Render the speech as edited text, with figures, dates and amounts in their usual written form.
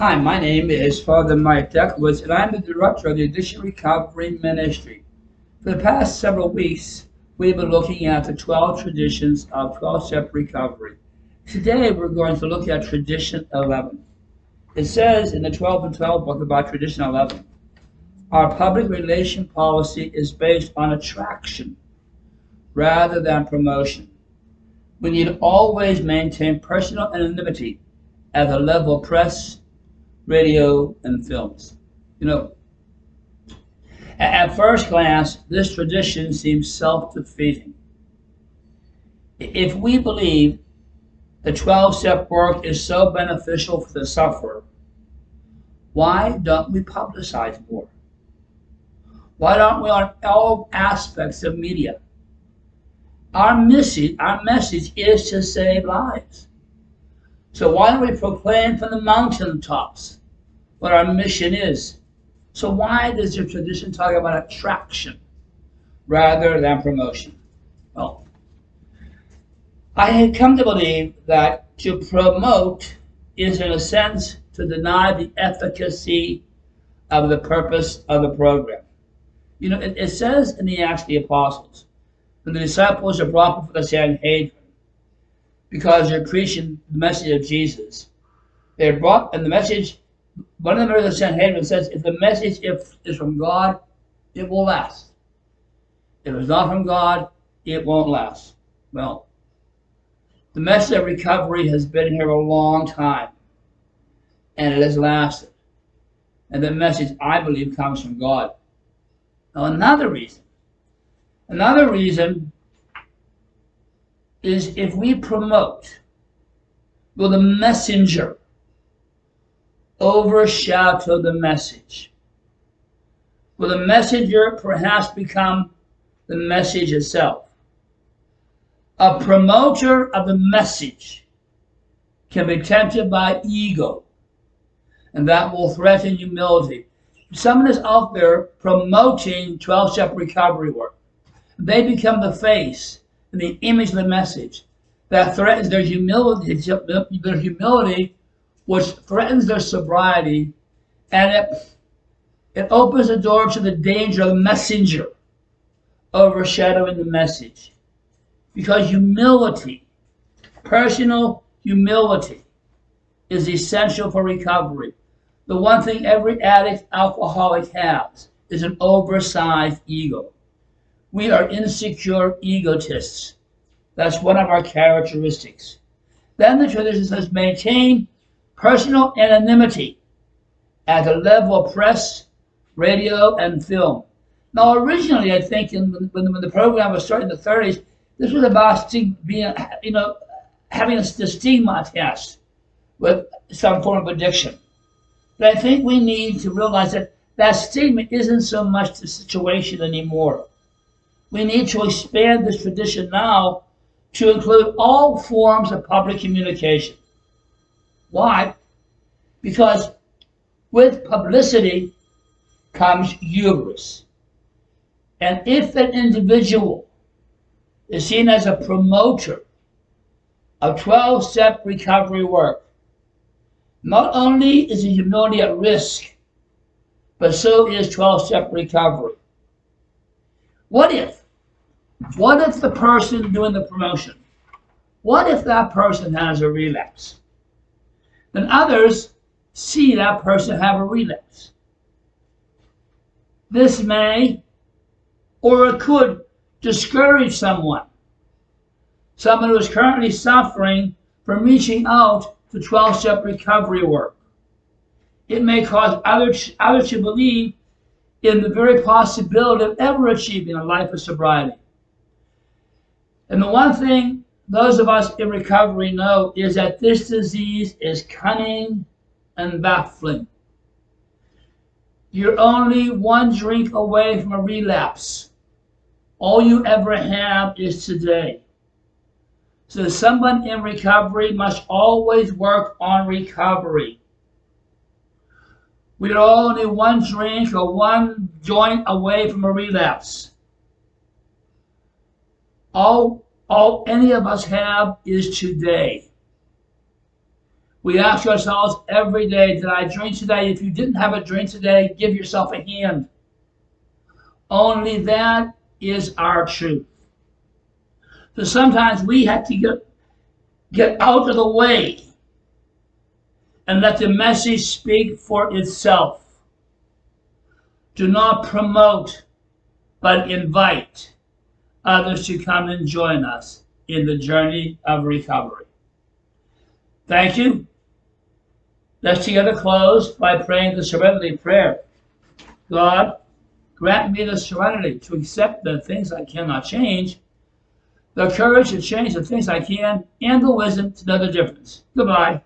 Hi, my name is Father Mike Deckwitz, and I'm the director of the Addiction Recovery Ministry. For the past several weeks, we've been looking at the 12 traditions of 12-step recovery. Today, we're going to look at tradition 11. It says in the 12 and 12 book about tradition 11, our public relation policy is based on attraction rather than promotion. We need to always maintain personal anonymity at the level of press, radio, and films. You know, at first glance, this tradition seems self-defeating. If we believe the 12-step work is so beneficial for the sufferer, why don't we publicize more? Why aren't we on all aspects of media? Our message is to save lives. So why don't we proclaim from the mountaintops what our mission is? So why does the tradition talk about attraction rather than promotion? Well, I had come to believe that to promote is in a sense to deny the efficacy of the purpose of the program. You know, it says in the Acts of the Apostles, when the disciples are brought before the Sanhedrin, because they're preaching the message of Jesus. They're brought, and the message, one of the members of the Sanhedrin says, if the message is from God, it will last. If it's not from God, it won't last. Well, the message of recovery has been here a long time, and it has lasted. And the message, I believe, comes from God. Now, another reason is if we promote, will the messenger overshadow the message? Will the messenger perhaps become the message itself? A promoter of the message can be tempted by ego, and that will threaten humility. Someone is out there promoting 12-step recovery work. They become the face and the image of the message that threatens their humility, which threatens their sobriety, and it opens the door to the danger of the messenger overshadowing the message. Because humility, personal humility, is essential for recovery. The one thing every addict, alcoholic has is an oversized ego. We are insecure egotists. That's one of our characteristics. Then the tradition says maintain personal anonymity at the level of press, radio, and film. Now, originally, I think when the program was started in the 30s, this was about having the stigma attached with some form of addiction. But I think we need to realize that stigma isn't so much the situation anymore. We need to expand this tradition now to include all forms of public communication. Why? Because with publicity comes hubris. And if an individual is seen as a promoter of 12-step recovery work, not only is the humility at risk, but so is 12-step recovery. What if the person doing the promotion, what if that person has a relapse? Then others see that person have a relapse. This may, or it could, discourage someone who is currently suffering from reaching out to 12-step recovery work. It may cause others to believe in the very possibility of ever achieving a life of sobriety. And the one thing those of us in recovery know is that this disease is cunning and baffling. You're only one drink away from a relapse. All you ever have is today. So someone in recovery must always work on recovery. We are only one drink or one joint away from a relapse. All any of us have is today. We ask ourselves every day, did I drink today? If you didn't have a drink today, give yourself a hand. Only that is our truth. So sometimes we have to get out of the way and let the message speak for itself. Do not promote, but invite others to come and join us in the journey of recovery. Thank you. Let's together close by praying the serenity prayer. God, grant me the serenity to accept the things I cannot change, the courage to change the things I can, and the wisdom to know the difference. Goodbye.